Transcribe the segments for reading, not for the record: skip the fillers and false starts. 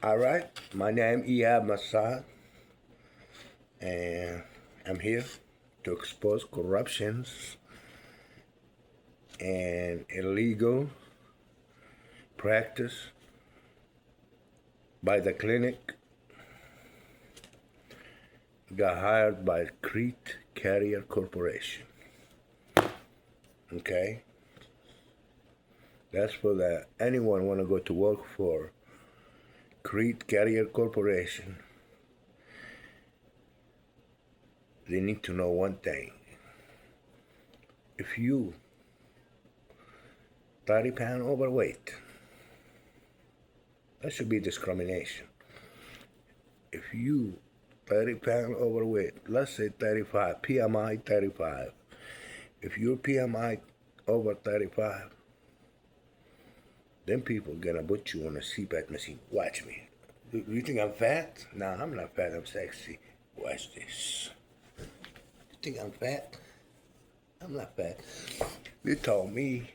All right, my name is Iyad Massad, and I'm here to expose corruptions and illegal practice by the clinic got hired by Crete Carrier Corporation. Okay, that's for the anyone want to go to work for Crete Carrier Corporation. They need to know one thing. If you 30-pound overweight, that should be discrimination. If you 30-pound overweight, let's say 35, PMI 35. If your PMI over 35, then people gonna put you on a CPAP machine. Watch me. You think I'm fat? No, I'm not fat, I'm sexy. Watch this. You think I'm fat? I'm not fat. You told me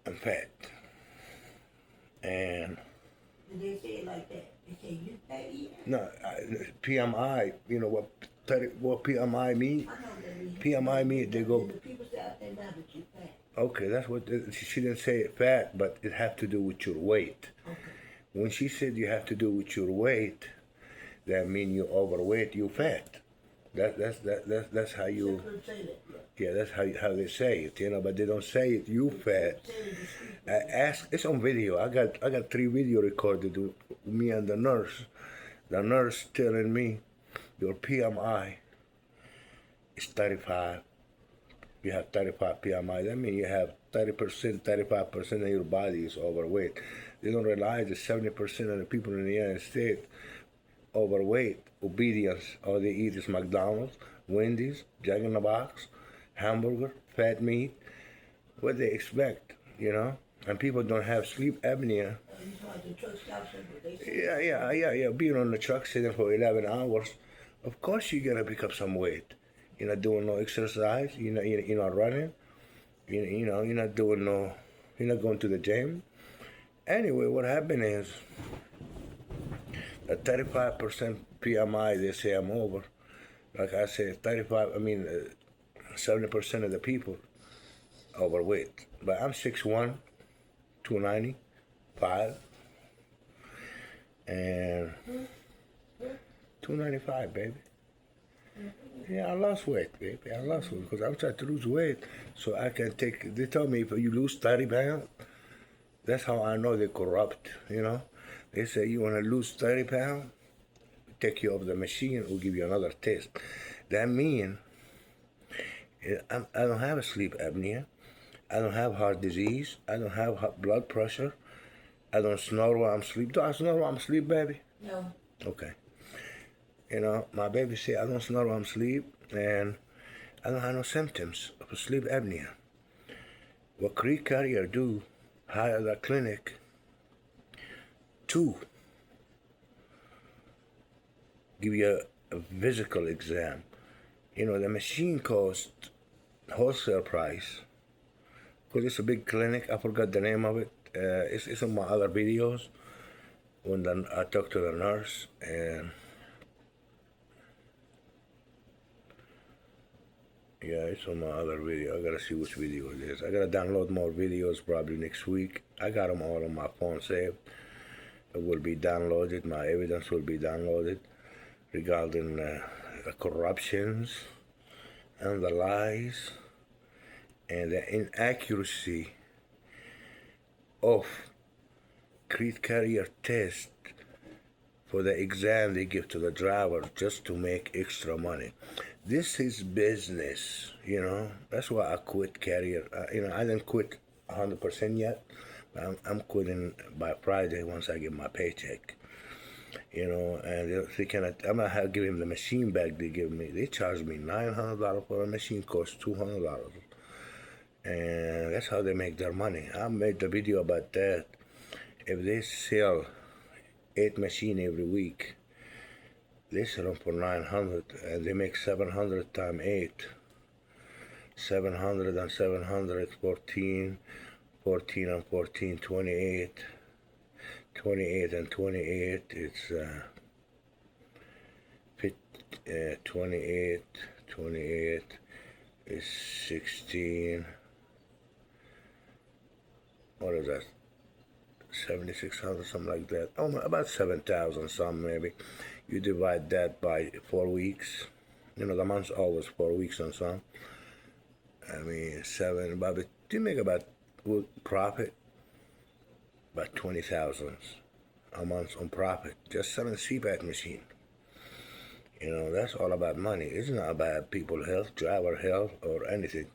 I'm fat. And Did they say it like that? They say you fat eater? no, PMI, you know what PMI mean? I know that means. PMI mean they go, The people say out there now that you fat. okay, that's what, she didn't say it fat, but it have to do with your weight. Okay. When she said you have to do with your weight, that mean you overweight, you fat. That's how you, Some say that. yeah, that's how they say it, but they don't say it, you fat. Ask, it's on video. I got 3 video recorded with me and the nurse. The nurse telling me your PMI is 35. You have 35 PMI. That means you have 30%, 35% of your body is overweight. They don't realize that 70% of the people in the United States overweight, obedience. All they eat is McDonald's, Wendy's, Jack in the Box, hamburger, fat meat. What they expect, And people don't have sleep apnea. Yeah. Being on the truck sitting for 11 hours, of course you're gonna pick up some weight. You're not doing no exercise. You're not running. You're not doing no. You're not going to the gym. Anyway, what happened is at 35% PMI, they say I'm over. Like I said, 70% of the people overweight. But I'm 6'1", 295, and 295, baby. Yeah, I lost weight, baby. I lost weight because I'm trying to lose weight so I can take. They tell me if you lose 30 pounds, that's how I know they're corrupt. They say you want to lose 30 pounds, take you off the machine, we'll give you another test. That means I don't have a sleep apnea. I don't have heart disease. I don't have blood pressure. I don't snore while I'm asleep. Do I snore while I'm asleep, baby? No. Okay. My baby say I don't snore while I'm asleep, and I don't have no symptoms of sleep apnea. What Crete Carrier do, hire the clinic to give you a physical exam. The machine costs wholesale price. Because it's a big clinic, I forgot the name of it. It's on my other videos when I talked to the nurse, and yeah, it's on my other video. I gotta see which video it is. I gotta download more videos probably next week. I got them all on my phone saved. It will be downloaded. My evidence will be downloaded regarding the corruptions and the lies and the inaccuracy of Crete Carrier test for the exam they give to the driver just to make extra money. This is business, That's why I quit Carrier. I didn't quit 100% yet, but I'm quitting by Friday once I get my paycheck. And they cannot. I'm gonna have to give him the machine back they give me. They charge me $900 for a machine, costs $200. And that's how they make their money. I made the video about that. If they sell 8 machines every week, they sell them for $900, and they make 700 times 8. 700 and 700, 14, 14 and 14, 28. 28 and 28, it's 28 is 16, what is that, 7,600, something like that. Oh, about 7,000 some maybe. You divide that by 4 weeks. You know, the month's always 4 weeks on some. I mean, you make about profit, about 20,000 a month on profit. Just selling CPAP machine. You know, that's all about money. It's not about people health, driver health, or anything.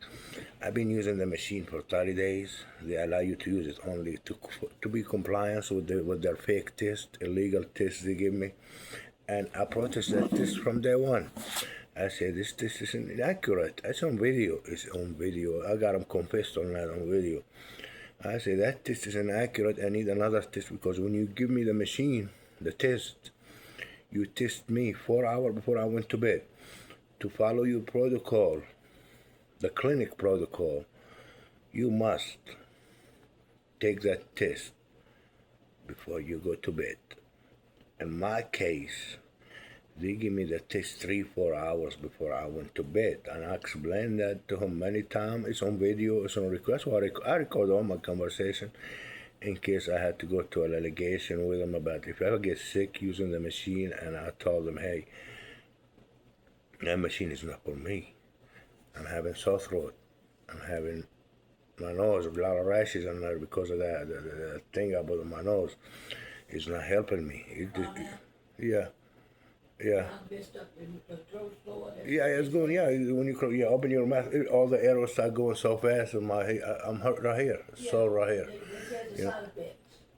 I've been using the machine for 30 days. They allow you to use it only to be compliant with their fake test, illegal test they give me. And I protest that test from day one. I say this test is inaccurate. It's on video. It's on video. I got them confessed on that on video. I say that test is inaccurate. I need another test because when you give me the machine, the test, you test me 4 hours before I went to bed to follow your protocol, the clinic protocol. You must take that test before you go to bed. In my case, they give me the test 3-4 hours before I went to bed, and I explained that to him many times. It's on video, it's on request. So I record all my conversation in case I had to go to a litigation with them about if I ever get sick using the machine. And I told them, hey, that machine is not for me. I'm having sore throat. I'm having my nose, a lot of rashes on there because of that. The thing about my nose is not helping me. Yeah. Yeah, it's going. Yeah, when you open your mouth, all the arrows start going so fast, and I'm hurt right here, so right here. You know?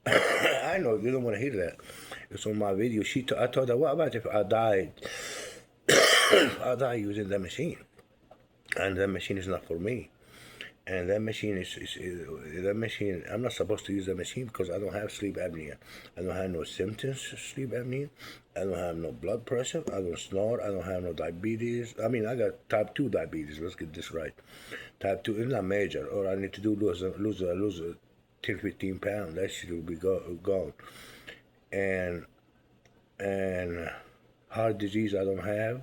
I know you don't want to hear that. It's on my video. I told her, what about if I died? I die using the machine, and the machine is not for me. And that machine that machine. I'm not supposed to use the machine because I don't have sleep apnea. I don't have no symptoms of sleep apnea. I don't have no blood pressure. I don't snore. I don't have no diabetes. I mean, I got type 2 diabetes. Let's get this right. Type 2 is not major. All I need to do is lose 10, 15 pounds. That shit will be gone. And heart disease I don't have.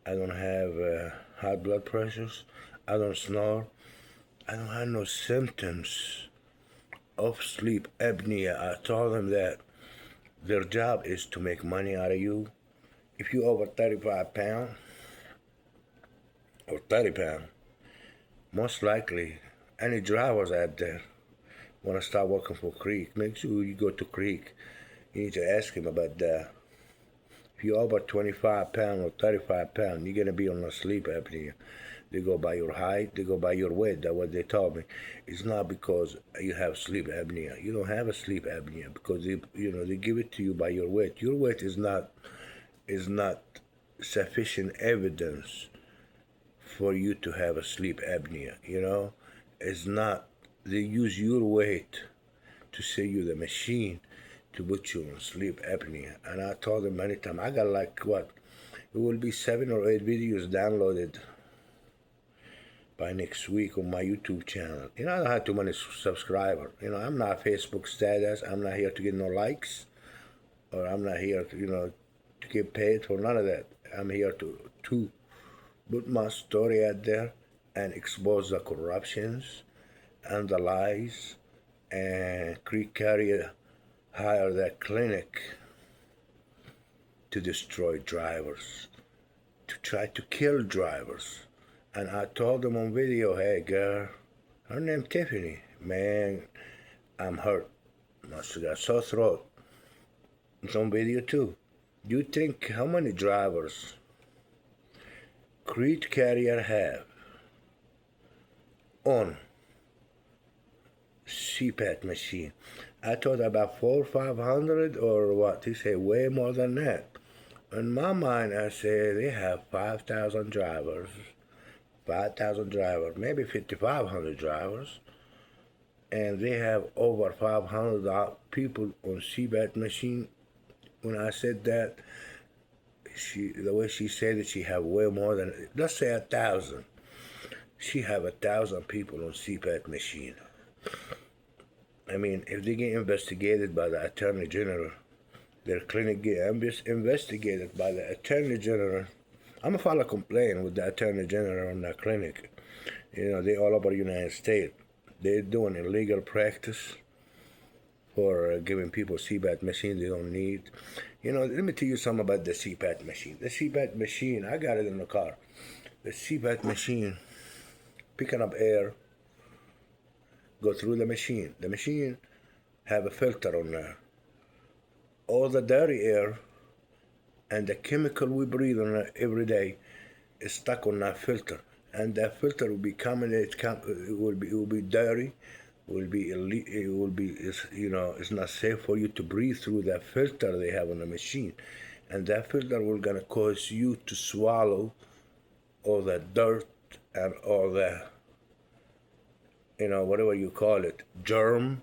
I don't have high blood pressures. I don't snore. I don't have no symptoms of sleep apnea. I told them that their job is to make money out of you. If you're over 35 pounds or 30 pounds, most likely any drivers out there want to start working for Crete. Make sure you go to Crete. You need to ask him about that. If you're over 25 pounds or 35 pounds, you're going to be on a sleep apnea. They go by your height, they go by your weight. That's what they told me. It's not because you have sleep apnea. You don't have a sleep apnea because they give it to you by your weight. Your weight is not sufficient evidence for you to have a sleep apnea. It's not. They use your weight to sell you the machine to put you on sleep apnea. And I told them many times. I got it will be 7 or 8 videos downloaded by next week on my YouTube channel. I don't have too many subscribers. I'm not Facebook status. I'm not here to get no likes, or I'm not here to get paid for none of that. I'm here to put my story out there and expose the corruptions and the lies. And Crete Carrier hired that clinic to destroy drivers, to try to kill drivers. And I told them on video, hey girl, her name Tiffany, man, I'm hurt. I got sore throat. It's on video too. You think how many drivers Crete Carrier have on CPAP machine? I thought about 400 or 500 or what? He said way more than that. In my mind, I said they have 5,000 drivers. 5,000 drivers, maybe 5,500 drivers, and they have over 500 people on CPAP machine. When I said that, the way she said it, she have way more than, let's say 1,000. She have 1,000 people on CPAP machine. I mean, if they get investigated by the Attorney General, their clinic get investigated by the Attorney General, I'm gonna file a complaint with the Attorney General on that clinic. You know, they all over the United States. They're doing illegal practice for giving people CPAP machines they don't need. You know, let me tell you something about the CPAP machine. The CPAP machine, I got it in the car. The CPAP machine, picking up air, go through the machine. The machine have a filter on there. All the dirty air and the chemical we breathe on every day is stuck on that filter. And that filter will be coming, it will be dirty, it's not safe for you to breathe through that filter they have on the machine. And that filter will gonna cause you to swallow all the dirt and all the, whatever you call it, germ,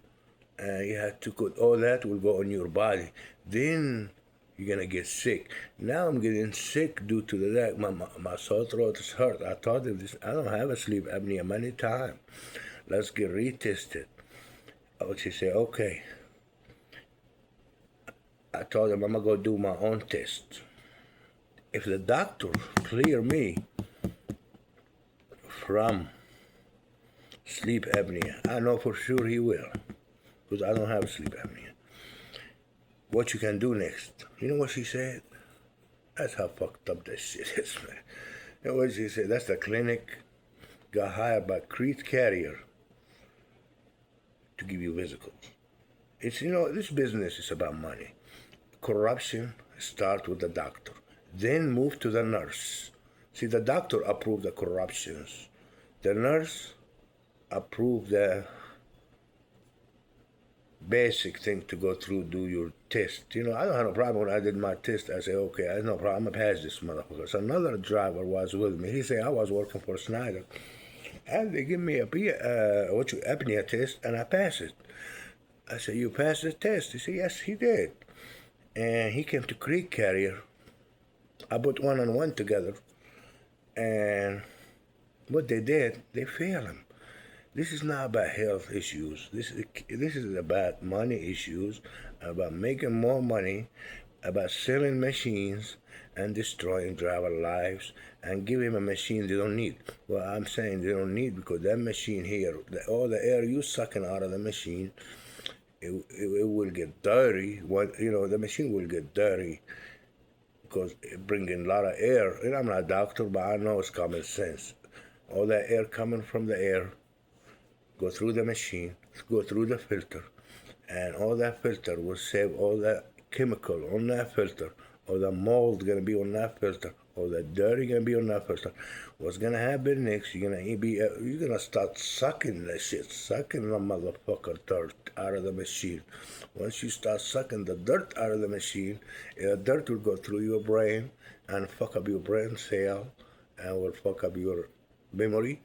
and you have to put all that will go on your body. Then you're gonna get sick. Now I'm getting sick due to that. My sore throat is hurt. I told him this. I don't have a sleep apnea many times. Let's get retested. She said, okay. I told him I'm gonna go do my own test. If the doctor clear me from sleep apnea, I know for sure he will, because I don't have sleep apnea. What you can do next? You know what she said? That's how fucked up that shit is, man. You know what she said? That's the clinic got hired by Crete Carrier to give you physicals. It's, this business is about money. Corruption starts with the doctor, then move to the nurse. See, the doctor approved the corruptions. The nurse approved the basic thing to go through, do your test. I don't have a problem when I did my test. I say, okay, I have no problem. I'm gonna pass this motherfucker. So another driver was with me. He said I was working for Snyder, and they give me a apnea test, and I passed it. I said, you passed the test? He said, yes, he did. And he came to Crete Carrier. I put one and one together, and what they did, they failed him. This is not about health issues. This is about money issues, about making more money, about selling machines and destroying driver lives and giving them a machine they don't need. Well, I'm saying they don't need because that machine here, all the air you sucking out of the machine, it will get dirty. The machine will get dirty because it brings in a lot of air. And I'm not a doctor, but I know it's common sense. All that air coming from the air go through the machine, go through the filter, and all that filter will save all that chemical on that filter, all the mold gonna be on that filter, all the dirty gonna be on that filter. What's gonna happen next? You're gonna start sucking that shit, sucking the motherfucker dirt out of the machine. Once you start sucking the dirt out of the machine, the dirt will go through your brain and fuck up your brain cell, and will fuck up your memory,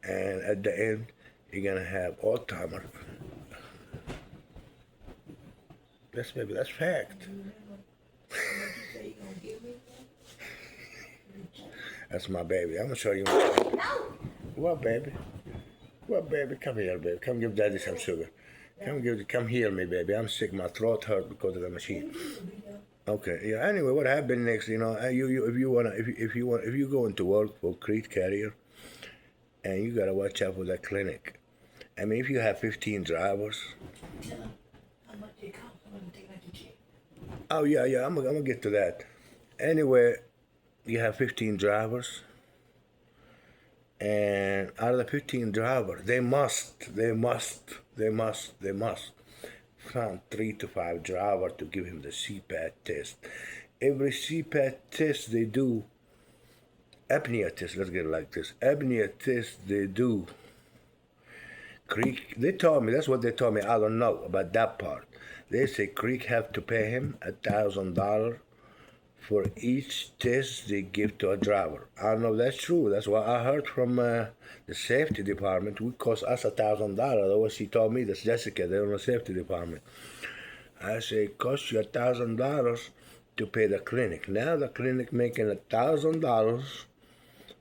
and at the end, you're gonna have Alzheimer's. That's fact. That's my baby. I'm gonna show you. What, baby? What, baby? Come here, baby. Come give daddy some sugar. Come heal me, baby. I'm sick. My throat hurt because of the machine. Okay. Yeah. Anyway, what happened next? If you go into work for Crete Carrier, and you gotta watch out for that clinic. I mean, if you have 15 drivers. Tell them how much it costs. I'm gonna take out the check. Oh yeah. I'm gonna get to that. Anyway, you have 15 drivers, and out of the 15 drivers, they must find 3 to 5 drivers to give him the CPAP test. Every CPAP test they do, apnea test. Let's get it like this. Apnea test they do. Creek, they told me, that's what they told me, I don't know about that part. They say Creek have to pay him $1,000 for each test they give to a driver. I don't know if that's true. That's what I heard from the safety department. It would cost us $1,000. That's what she told me. That's Jessica, they're in the safety department. I say, it costs you $1,000 to pay the clinic. Now the clinic making $1,000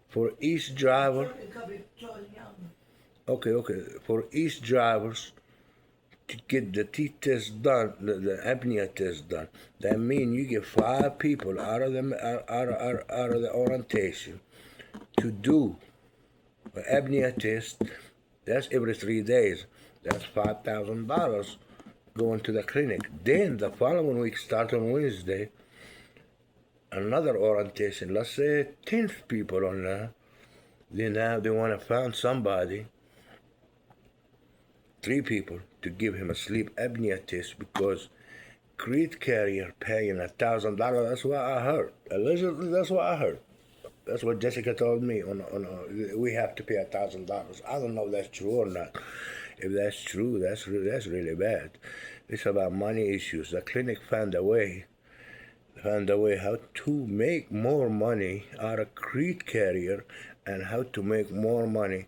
for each driver. Okay, for each drivers to get the teeth test done, the apnea test done. That means you get 5 people out of the orientation to do an apnea test. That's every 3 days. That's $5,000 going to the clinic. Then the following week, start on Wednesday, another orientation. Let's say 10 people on there. Then now they want to find somebody, 3 people, to give him a sleep apnea test because Crete Carrier paying $1,000. That's what I heard. Allegedly, that's what I heard. That's what Jessica told me. We have to pay $1,000. I don't know if that's true or not. If that's true, that's really bad. It's about money issues. The clinic found a way how to make more money out of Crete Carrier and how to make more money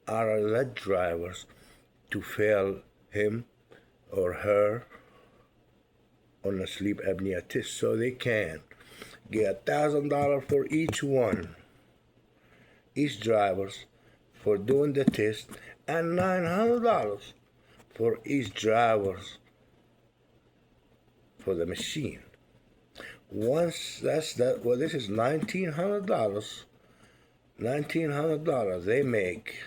out of the drivers to fail him or her on a sleep apnea test, so they can get $1,000 for each drivers for doing the test, and $900 for each drivers for the machine. Once that's that, well, this is $1,900. $1,900 they make.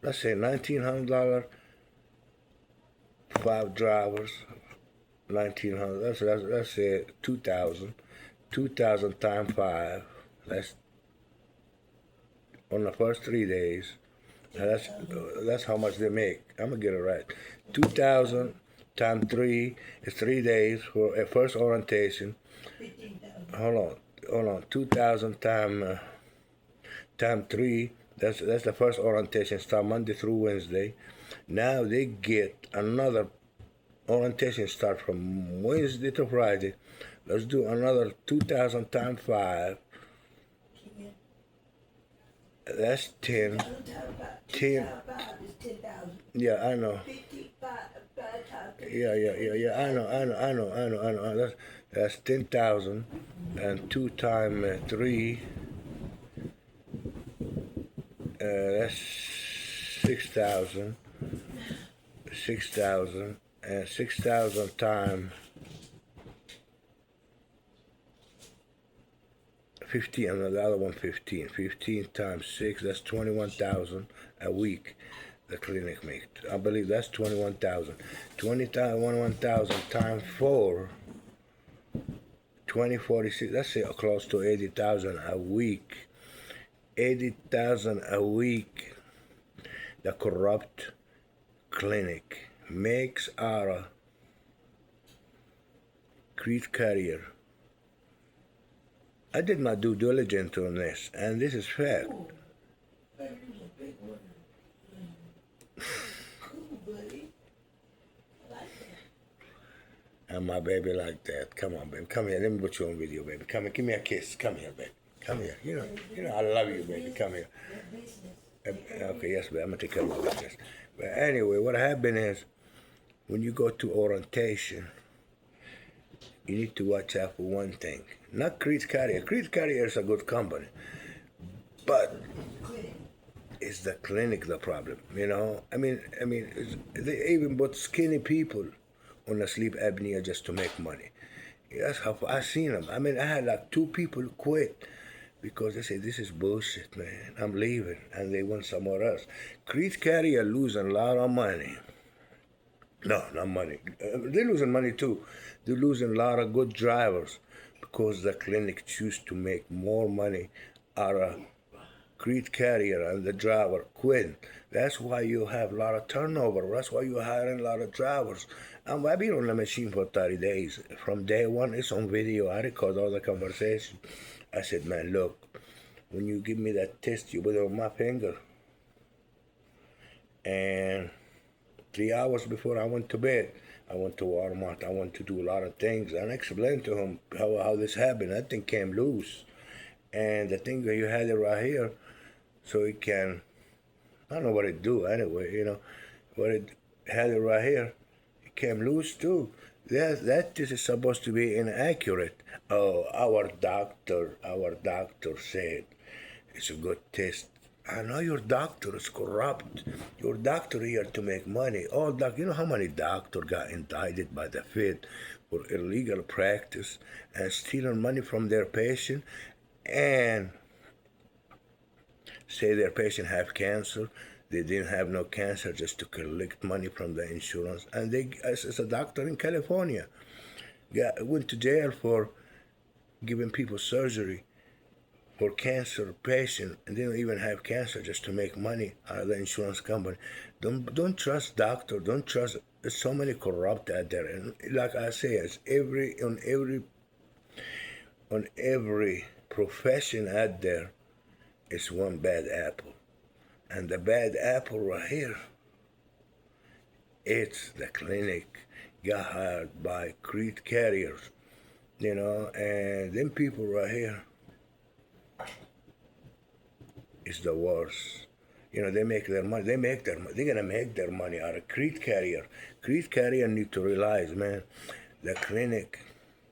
Let's say $1,900, 5 drivers. 1,900. Let's say 2,000. 2,000 times 5. That's on the first 3 days. That's how much they make. I'm gonna get it right. 2,000 times 3 is 3 days for a first orientation. 15,000. Hold on. 2,000 times 3. That's the first orientation. Start Monday through Wednesday. Now they get another orientation start from Wednesday to Friday. Let's do another 2,000 times 5. That's 10. 10. Yeah, I know. Yeah. I know. That's 10,000, and 2 times 3. That's 6,000. 6,000. And 6,000 times 15, and the other one 15. 15 times 6, that's 21,000 a week the clinic makes. I believe that's 21,000. 21,000 times 4, 2046, that's close to 80,000 a week. 80,000 a week. The corrupt clinic makes out of Crete Carrier. I did my due diligence on this, and this is fact. And my baby like that. Come on, baby. Come here. Let me put you on video, baby. Come here. Give me a kiss. Come here, baby. Come here. You know, I love you, baby. Come here. Okay, yes, baby. I'm gonna take care of my business. But anyway, what happened is, when you go to orientation, you need to watch out for one thing. Not Crete Carrier. Crete Carrier is a good company, but it's the clinic the problem. You know, I mean, they even put skinny people on a sleep apnea just to make money. That's how I seen them. I mean, I had like 2 people quit because they say, this is bullshit, man. I'm leaving, and they went somewhere else. Crete Carrier losing a lot of money. No, not money. They're losing money too. They're losing a lot of good drivers because the clinic choose to make more money out of Crete Carrier and the driver quit. That's why you have a lot of turnover. That's why you're hiring a lot of drivers. I've been on the machine for 30 days. From day one, it's on video. I record all the conversation. I said, man, look, when you give me that test, you put it on my finger. And 3 hours before I went to bed, I went to Walmart. I went to do a lot of things. And I explained to him how this happened. That thing came loose. And the thing, you had it right here, so it can, I don't know what it do anyway, you know. But it had it right here. It came loose too. That this is supposed to be inaccurate. Oh, our doctor said it's a good test. I know your doctor is corrupt. Your doctor here to make money. All you know how many doctors got indicted by the Fed for illegal practice and stealing money from their patient, and say their patient have cancer. They didn't have no cancer, just to collect money from the insurance. And they, as a doctor in California, went to jail for giving people surgery for cancer patient, and they don't even have cancer, just to make money out of the insurance company. Don't trust doctor. Don't trust. There's so many corrupt out there, and like I say, it's on every profession out there, it's one bad apple, and the bad apple right here, it's the clinic got hired by Crete Carriers, and them people right here is the worst. They make their money. They're gonna make their money out of Crete Carrier. Crete Carrier need to realize, man, the clinic.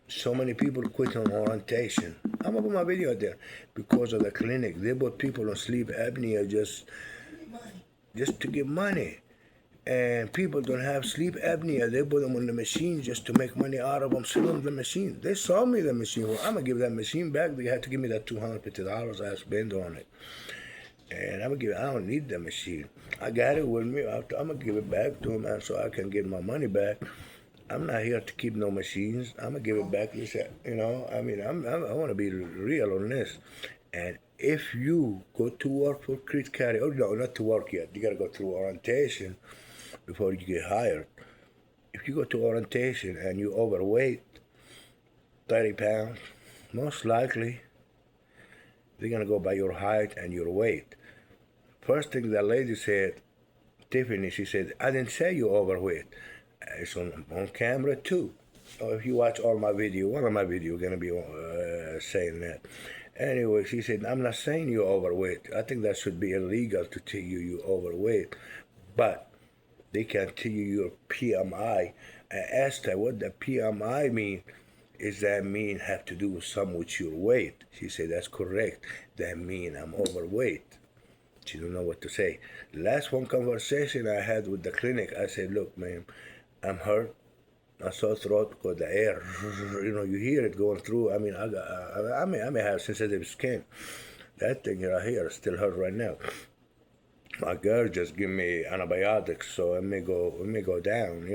So many people quit on orientation. I'm gonna put my video there because of the clinic. They put people on sleep apnea just to get money. And people don't have sleep apnea. They put them on the machine just to make money out of them. Sell them the machine. They sold me the machine. Well, I'm gonna give that machine back. They had to give me that $250 I spent on it. And I don't need the machine. I got it with me. I'm gonna give it back to them, so I can get my money back. I'm not here to keep no machines. I'm gonna give it back. I want to be real on this. And if you go to work for Crete Carrier, no, not to work yet. You gotta go through orientation before you get hired. If you go to orientation and you overweight, 30 pounds, most likely they're gonna go by your height and your weight. First thing the lady said, Tiffany, she said, I didn't say you overweight. It's on camera too. So if you watch all my video, one of my videos gonna be saying that. Anyway, she said, I'm not saying you're overweight. I think that should be illegal to tell you you're overweight. But they can tell you your PMI. I asked her what the PMI mean. Is that mean have to do with with your weight? She said, that's correct. That mean I'm overweight. She don't know what to say. Last one conversation I had with the clinic, I said, look, man, I'm hurt. My sore throat because the air, you hear it going through. I may have sensitive skin. That thing right here still hurt right now. My girl just give me antibiotics, so it may go down,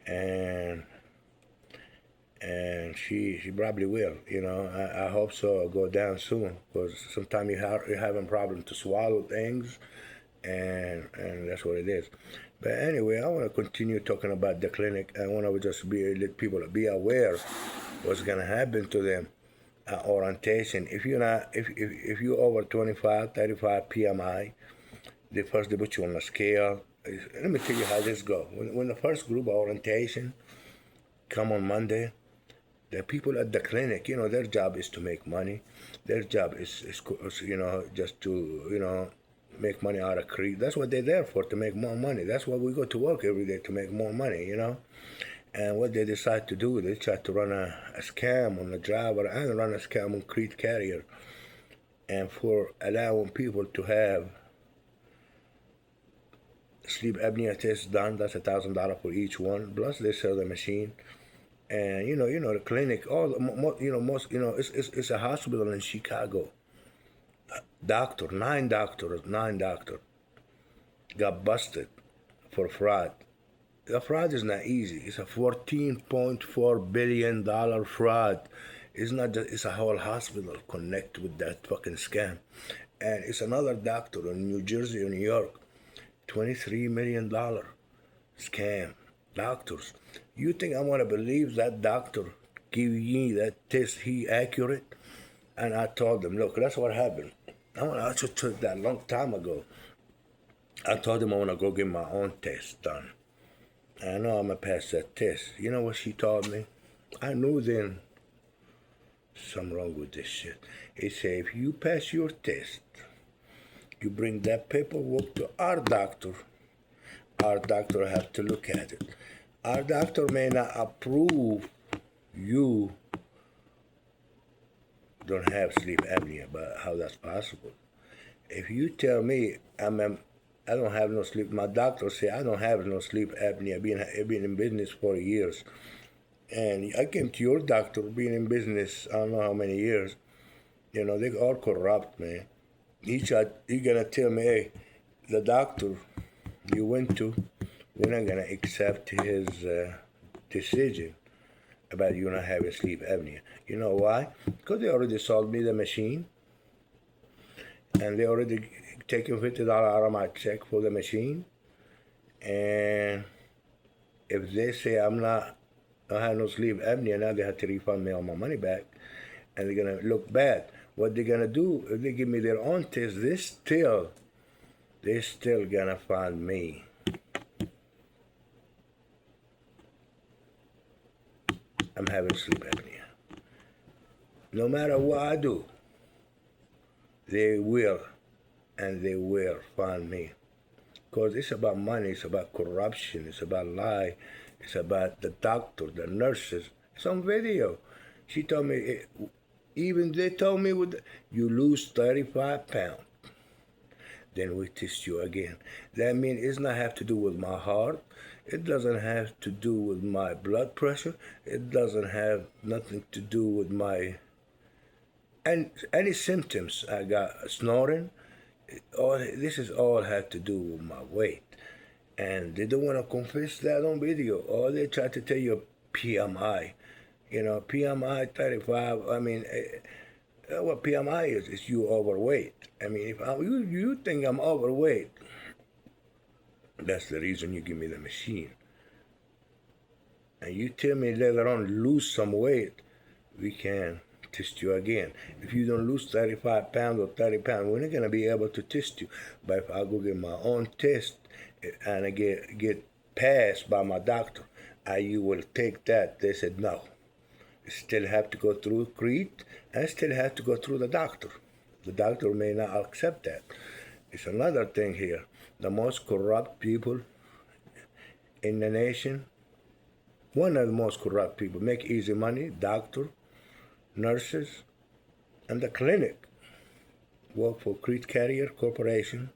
and she probably will, I hope so. Go down soon, because sometimes you're having problems to swallow things, and that's what it is. But anyway, I want to continue talking about the clinic. I want to just let people be aware what's gonna happen to them at orientation. If you're over 25, 35 PMI, they put you on a scale. Let me tell you how this goes. When the first group of orientation come on Monday, the people at the clinic, their job is to make money. Their job is just to, make money out of Crete. That's what they're there for, to make more money. That's why we go to work every day, to make more money, And what they decide to do, they try to run a scam on the driver and run a scam on Crete Carrier. And for allowing people to have sleep apnea tests done, that's $1,000 for each one. Plus they sell the machine. And the clinic, it's a hospital in Chicago. Nine doctors got busted for fraud. The fraud is not easy. It's a $14.4 billion fraud. It's not just, it's a whole hospital connect with that fucking scam. And it's another doctor in New Jersey or New York, $23 million scam. Doctors. You think I want to believe that doctor give me that test, he accurate? And I told them, look, that's what happened. I just took that long time ago. I told him I want to go get my own test done. I know I'm going to pass that test. You know what she told me? I knew then something wrong with this shit. He said, if you pass your test, you bring that paperwork to our doctor have to look at it. Our doctor may not approve you don't have sleep apnea, but how that's possible? If you tell me I don't have no sleep, my doctor say I don't have no sleep apnea. I've been in business for years, and I came to your doctor, being in business I don't know how many years. You know they all corrupt, man. He gonna tell me, hey, the doctor you went to, we're not gonna accept his decision about you not having sleep apnea. You know why? Because they already sold me the machine, and they already taken $50 out of my check for the machine. And if they say I have no sleep apnea, now they have to refund me all my money back, and they're gonna look bad. What they're gonna do if they give me their own test? They still gonna find me. I'm having sleep apnea. No matter what I do, they will find me. Because it's about money, it's about corruption, it's about lie, it's about the doctor, the nurses. It's on video. She told me, even they told me, you lose 35 pounds. Then we test you again. That means it's not have to do with my heart. It doesn't have to do with my blood pressure. It doesn't have nothing to do with my any symptoms. I got snoring. This is all had to do with my weight. And they don't want to confess that on video. Or they try to tell you PMI. You know, PMI 35. I mean, what PMI is you overweight. I mean, if you think I'm overweight, that's the reason you give me the machine. And you tell me later on lose some weight, we can test you again. If you don't lose 35 pounds or 30 pounds, we're not going to be able to test you. But if I go get my own test and I get passed by my doctor, you will take that. They said no. You still have to go through Crete and still have to go through the doctor. The doctor may not accept that. It's another thing here. The most corrupt people in the nation, one of the most corrupt people, make easy money, doctor, nurses, and the clinic work for Crete Carrier Corporation.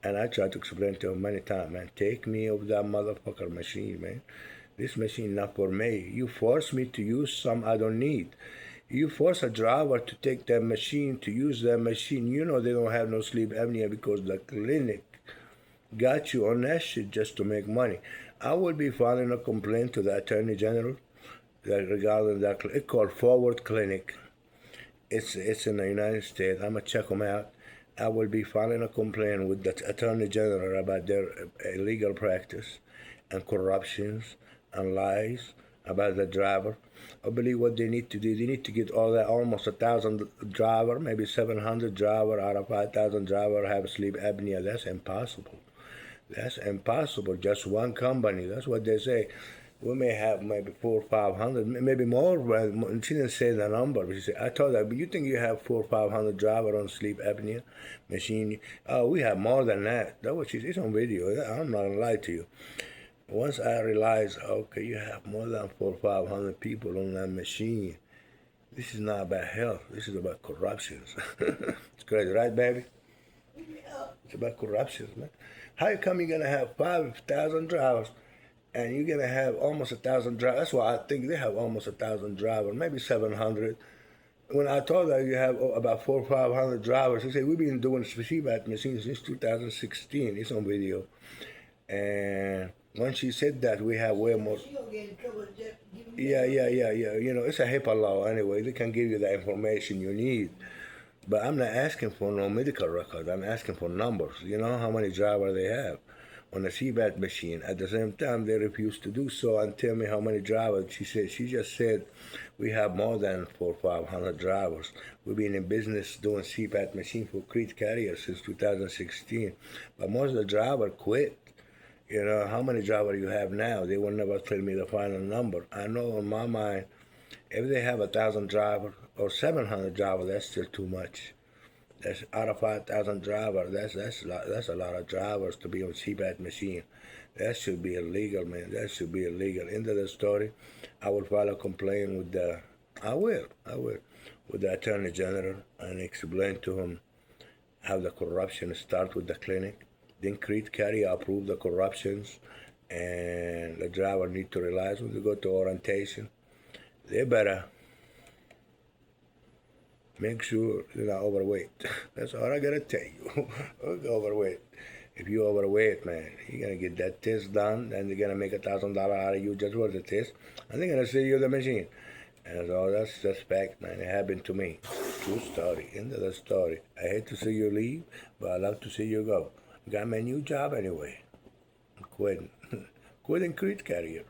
And I try to explain to him many times, man, take me off that motherfucker machine, man. This machine not for me. You force me to use some I don't need. You force a driver to take that machine, to use that machine. You know they don't have no sleep apnea because the clinic got you on that shit just to make money. I will be filing a complaint to the Attorney General regarding that. It's called Forward Clinic. It's in the United States. I'm going to check them out. I will be filing a complaint with the Attorney General about their illegal practice and corruptions and lies about the driver. I believe what they need to do, they need to get all that almost 1,000 driver, maybe 700 driver out of 5,000 driver have sleep apnea. That's impossible. That's impossible. Just one company. That's what they say. We may have maybe 400 or 500, maybe more. She didn't say the number. But she said, I told her, but you think you have 400 or 500 driver on sleep apnea machine? Oh, we have more than that. That's what she said. It's on video. I'm not going to lie to you. Once I realized, okay, you have more than 400 or 500 people on that machine. This is not about health. This is about corruptions. It's crazy, right, baby? It's about corruptions, man. How come you're going to have 5,000 drivers and you're going to have almost 1,000 drivers? That's why I think they have almost 1,000 drivers, maybe 700. When I told her you have about 400 or 500 drivers, she said, we've been doing CPAP machines since 2016. It's on video. And when she said that, we have way more. Yeah. You know, it's a HIPAA law anyway. They can give you the information you need. But I'm not asking for no medical record. I'm asking for numbers. You know how many drivers they have on the CPAP machine. At the same time, they refuse to do so and tell me how many drivers. She just said we have more than 400 or 500 drivers. We've been in business doing CPAP machine for Crete Carrier since 2016. But most of the drivers quit. You know, how many drivers you have now? They will never tell me the final number. I know in my mind, if they have 1,000 drivers or 700 drivers, that's still too much. That's out of 5,000 drivers. That's a lot of drivers to be on CPAP machine. That should be illegal, man. That should be illegal. End of the story. I will file a complaint with I will, with the Attorney General and explain to him how the corruption start with the clinic. Then Crete Carrier approved the corruptions, and the driver need to realize when they go to orientation, they better make sure they're not overweight. That's all I gotta tell you. Overweight. If you're overweight, man, you're gonna get that test done, and they're gonna make $1,000 out of you just for the test, and they're gonna sell you the machine. And so that's just fact, man. It happened to me. True story. End of the story. I hate to see you leave, but I love to see you go. Got my new job anyway. I'm quitting. Quitting Crete Carrier.